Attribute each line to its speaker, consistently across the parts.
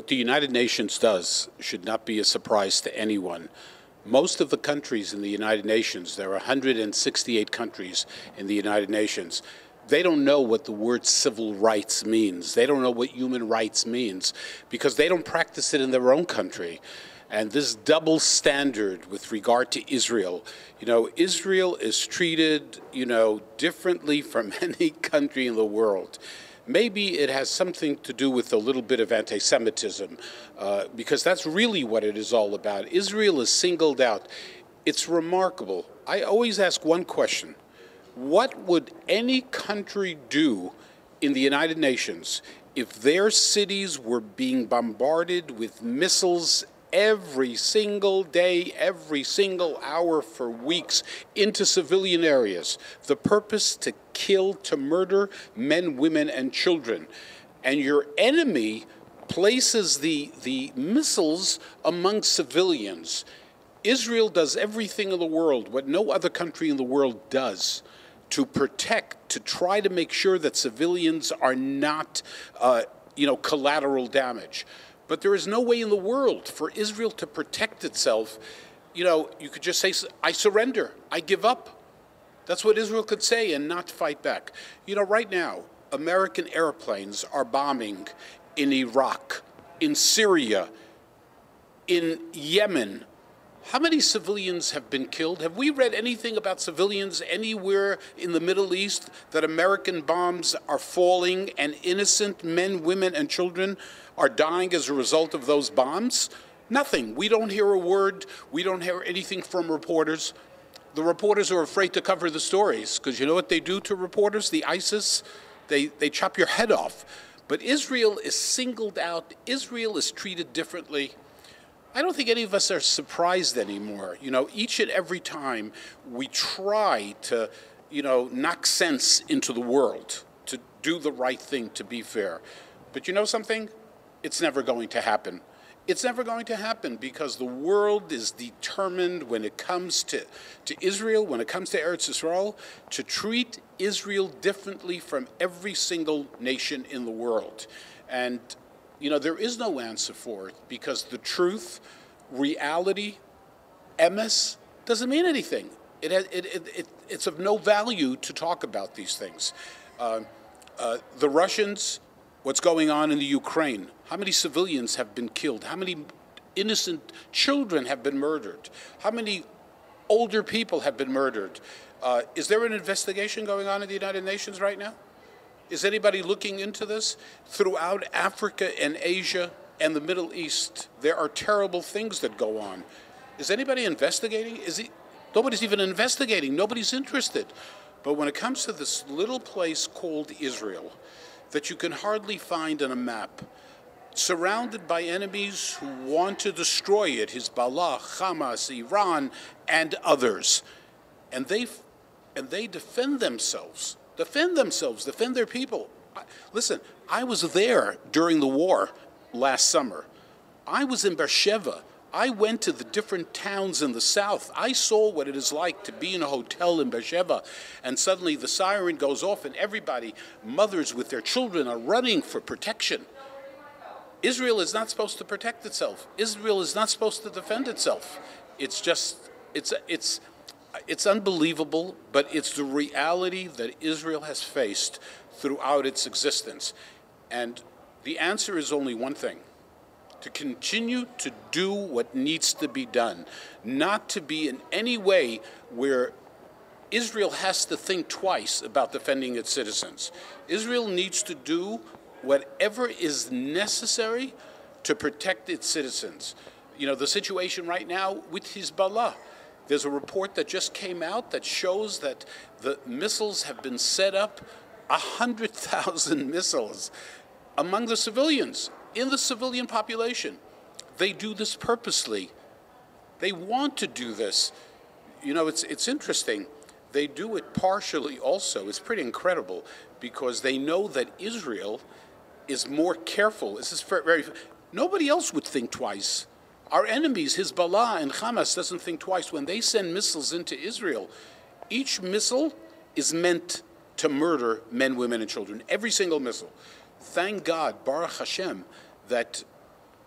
Speaker 1: What the United Nations does should not be a surprise to anyone. Most of the countries in the United Nations, there are 168 countries in the United Nations, they don't know what the word civil rights means. They don't know what human rights means because they don't practice it in their own country. And this double standard with regard to Israel, Israel is treated, differently from any country in the world. Maybe it has something to do with a little bit of anti-Semitism, because that's really what it is all about. Israel is singled out. It's remarkable. I always ask one question. What would any country do in the United Nations if their cities were being bombarded with missiles every single day, every single hour for weeks into civilian areas? The purpose to kill, to murder men, women, and children. And your enemy places the missiles among civilians. Israel does everything in the world, what no other country in the world does, to protect, to try to make sure that civilians are not, collateral damage. But there is no way in the world for Israel to protect itself. You could just say, I surrender, I give up. That's what Israel could say and not fight back. Right now, American airplanes are bombing in Iraq, in Syria, in Yemen. How many civilians have been killed? Have we read anything about civilians anywhere in the Middle East that American bombs are falling and innocent men, women, and children are dying as a result of those bombs? Nothing. We don't hear a word. We don't hear anything from reporters. The reporters are afraid to cover the stories because you know what they do to reporters? The ISIS, they chop your head off. But Israel is singled out. Israel is treated differently. I don't think any of us are surprised anymore. Each and every time we try to, knock sense into the world, to do the right thing, to be fair. But you know something? It's never going to happen. It's never going to happen because the world is determined when it comes to Israel, when it comes to Eretz Yisrael, to treat Israel differently from every single nation in the world. And there is no answer for it because the truth, reality, emes, doesn't mean anything. It's of no value to talk about these things. The Russians, what's going on in the Ukraine, how many civilians have been killed? How many innocent children have been murdered? How many older people have been murdered? Is there an investigation going on in the United Nations right now? Is anybody looking into this? Throughout Africa and Asia and the Middle East, there are terrible things that go on. Is anybody investigating? Nobody's even investigating. Nobody's interested. But when it comes to this little place called Israel, that you can hardly find on a map, surrounded by enemies who want to destroy it, Hezbollah, Hamas, Iran, and others, and they defend themselves. Defend their people. Listen, I was there during the war last summer. I was in Beersheba. I went to the different towns in the south. I saw what it is like to be in a hotel in Beersheba, and suddenly the siren goes off and everybody, mothers with their children, are running for protection. Israel is not supposed to protect itself. Israel is not supposed to defend itself. It's unbelievable, but it's the reality that Israel has faced throughout its existence. And the answer is only one thing: to continue to do what needs to be done, not to be in any way where Israel has to think twice about defending its citizens. Israel needs to do whatever is necessary to protect its citizens. The situation right now with Hezbollah, there's a report that just came out that shows that the missiles have been set up, 100,000 missiles among the civilians, in the civilian population. They do this purposely. They want to do this. It's interesting. They do it partially also. It's pretty incredible because they know that Israel is more careful. This is nobody else would think twice. Our enemies, Hezbollah and Hamas, doesn't think twice. When they send missiles into Israel, each missile is meant to murder men, women, and children. Every single missile. Thank God, Baruch Hashem, that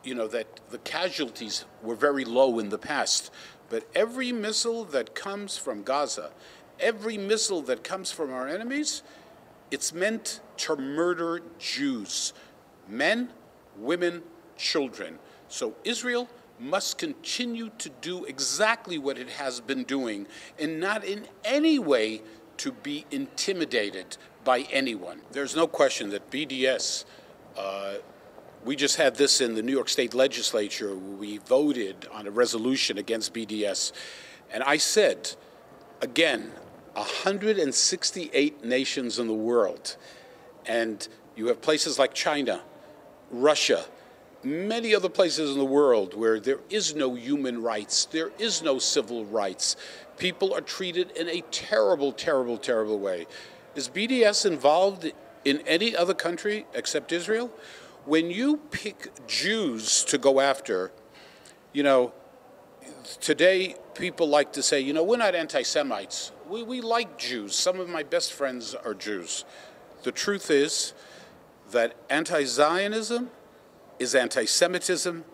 Speaker 1: that the casualties were very low in the past. But every missile that comes from Gaza, every missile that comes from our enemies, it's meant to murder Jews, men, women, children. So Israel must continue to do exactly what it has been doing and not in any way to be intimidated by anyone. There's no question that BDS, we just had this in the New York State Legislature. We voted on a resolution against BDS. And I said, again, 168 nations in the world. And you have places like China, Russia, many other places in the world where there is no human rights, there is no civil rights. People are treated in a terrible, terrible, terrible way. Is BDS involved in any other country except Israel? When you pick Jews to go after, today people like to say, we're not anti-Semites. We like Jews. Some of my best friends are Jews. The truth is that anti-Zionism is anti-Semitism,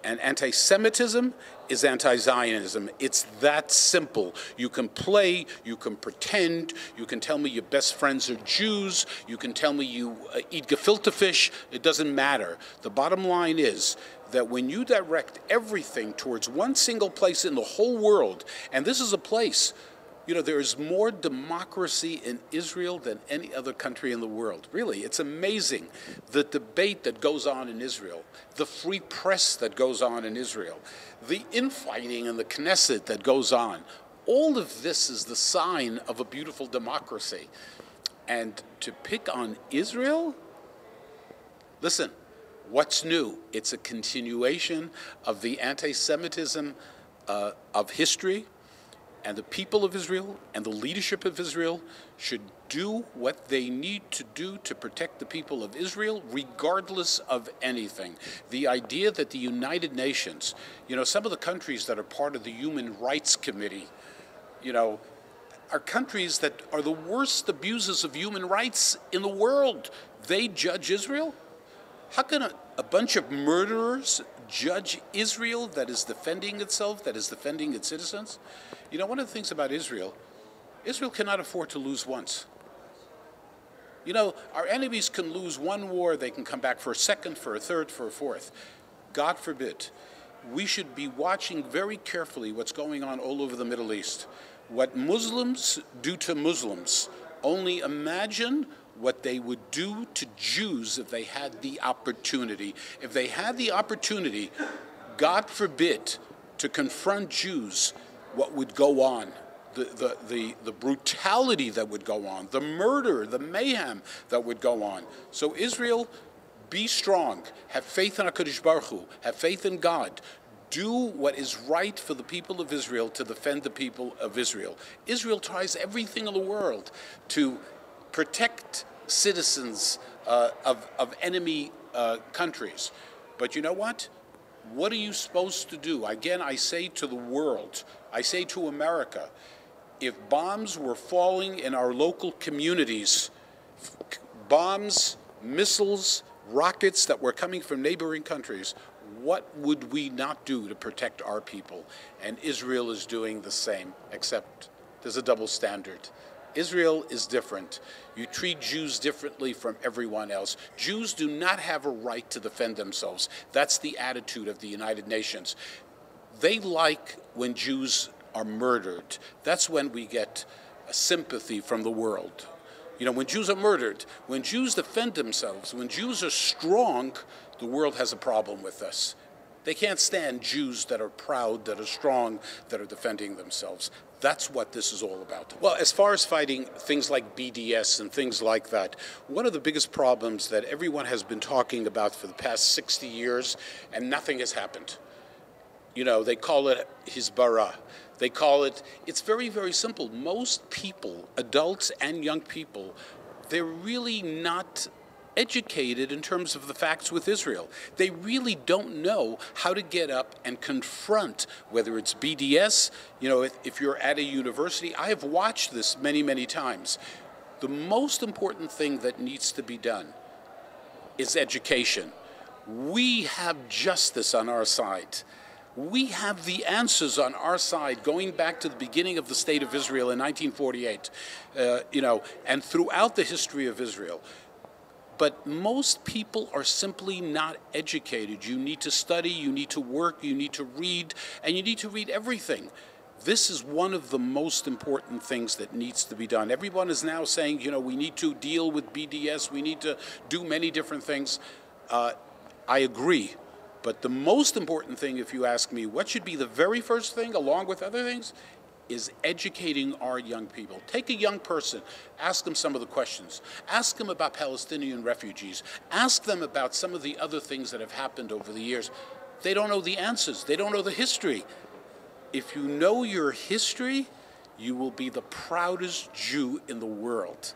Speaker 1: and anti-Semitism is anti-Zionism. It's that simple. You can play, you can pretend, you can tell me your best friends are Jews, you can tell me you eat gefilte fish, it doesn't matter. The bottom line is that when you direct everything towards one single place in the whole world, and this is a place, there is more democracy in Israel than any other country in the world. Really, it's amazing the debate that goes on in Israel, the free press that goes on in Israel, the infighting in the Knesset that goes on. All of this is the sign of a beautiful democracy. And to pick on Israel, listen, what's new? It's a continuation of the anti-Semitism of history. And the people of Israel and the leadership of Israel should do what they need to do to protect the people of Israel, regardless of anything. The idea that the United Nations, some of the countries that are part of the Human Rights Committee, are countries that are the worst abusers of human rights in the world. They judge Israel? How can a bunch of murderers judge Israel that is defending itself, that is defending its citizens? One of the things about Israel cannot afford to lose once. Our enemies can lose one war, they can come back for a second, for a third, for a fourth. God forbid. We should be watching very carefully what's going on all over the Middle East. What Muslims do to Muslims, only imagine what they would do to Jews if they had the opportunity. If they had the opportunity, God forbid, to confront Jews, what would go on, the brutality that would go on, the murder, the mayhem that would go on. So Israel, be strong, have faith in HaKadosh Baruch Hu, have faith in God. Do what is right for the people of Israel to defend the people of Israel. Israel tries everything in the world to protect citizens of enemy countries. But you know what? What are you supposed to do? Again, I say to the world, I say to America, if bombs were falling in our local communities, bombs, missiles, rockets that were coming from neighboring countries, what would we not do to protect our people? And Israel is doing the same, except there's a double standard. Israel is different. You treat Jews differently from everyone else. Jews do not have a right to defend themselves. That's the attitude of the United Nations. They like when Jews are murdered. That's when we get sympathy from the world. When Jews are murdered, when Jews defend themselves, when Jews are strong, the world has a problem with us. They can't stand Jews that are proud, that are strong, that are defending themselves. That's what this is all about. Well, as far as fighting things like BDS and things like that, one of the biggest problems that everyone has been talking about for the past 60 years, and nothing has happened. They call it Hizbara. They call it, it's very, very simple. Most people, adults and young people, they're really not educated in terms of the facts with Israel. They really don't know how to get up and confront, whether it's BDS, if you're at a university. I have watched this many, many times. The most important thing that needs to be done is education. We have justice on our side. We have the answers on our side going back to the beginning of the State of Israel in 1948, and throughout the history of Israel. But most people are simply not educated. You need to study, you need to work, you need to read, and you need to read everything. This is one of the most important things that needs to be done. Everyone is now saying, we need to deal with BDS, we need to do many different things. I agree. But the most important thing, if you ask me, what should be the very first thing, along with other things, is educating our young people. Take a young person, ask them some of the questions. Ask them about Palestinian refugees. Ask them about some of the other things that have happened over the years. They don't know the answers. They don't know the history. If you know your history, you will be the proudest Jew in the world.